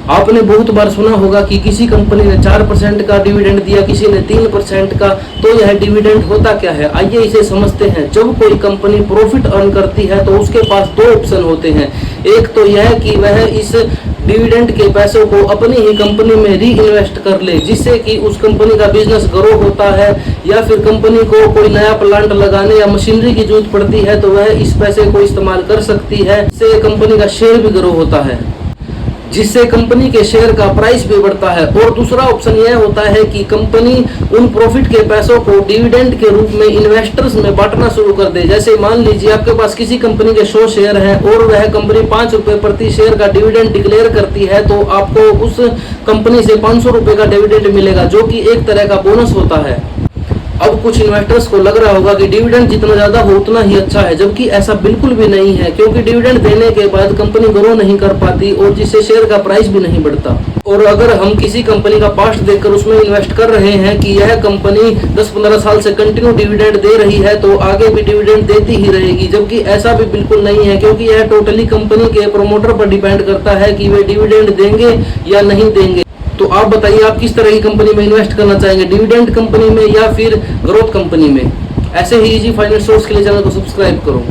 आपने बहुत बार सुना होगा कि किसी कंपनी ने 4% का डिविडेंड दिया, किसी ने 3% का। तो यह डिविडेंड होता क्या है, आइए इसे समझते हैं। जब कोई कंपनी प्रॉफिट अर्न करती है तो उसके पास दो ऑप्शन होते हैं। एक तो यह कि वह इस डिविडेंड के पैसों को अपनी ही कंपनी में री इन्वेस्ट कर ले, जिससे कि उस कंपनी का बिजनेस ग्रो होता है, या फिर कंपनी को कोई नया प्लांट लगाने या मशीनरी की जरूरत पड़ती है तो वह इस पैसे को इस्तेमाल कर सकती है। इससे कंपनी का शेयर भी ग्रो होता है, जिससे कंपनी के शेयर का प्राइस भी बढ़ता है। और दूसरा ऑप्शन यह होता है कि कंपनी उन प्रॉफिट के पैसों को डिविडेंड के रूप में इन्वेस्टर्स में बांटना शुरू कर दे। जैसे मान लीजिए आपके पास किसी कंपनी के 100 शेयर हैं और वह कंपनी 5 रुपए प्रति शेयर का डिविडेंड डिक्लेयर करती है, तो आपको उस कंपनी से 500 रुपए का डिविडेंड मिलेगा, जो कि एक तरह का बोनस होता है। अब कुछ इन्वेस्टर्स को लग रहा होगा कि डिविडेंड जितना ज्यादा हो उतना ही अच्छा है, जबकि ऐसा बिल्कुल भी नहीं है, क्योंकि डिविडेंड देने के बाद कंपनी ग्रो नहीं कर पाती और जिससे शेयर का प्राइस भी नहीं बढ़ता। और अगर हम किसी कंपनी का पास्ट देखकर उसमें इन्वेस्ट कर रहे हैं कि यह कंपनी 10-15 साल से कंटिन्यू डिविडेंड दे रही है तो आगे भी डिविडेंड देती ही रहेगी, जबकि ऐसा भी बिल्कुल नहीं है, क्योंकि यह टोटली कंपनी के प्रमोटर पर डिपेंड करता है कि वे डिविडेंड देंगे या नहीं देंगे। तो आप बताइए, आप किस तरह की कंपनी में इन्वेस्ट करना चाहेंगे, डिविडेंड कंपनी में या फिर ग्रोथ कंपनी में। ऐसे ही इजी फाइनेंस सोर्स के लिए चैनल को सब्सक्राइब करो।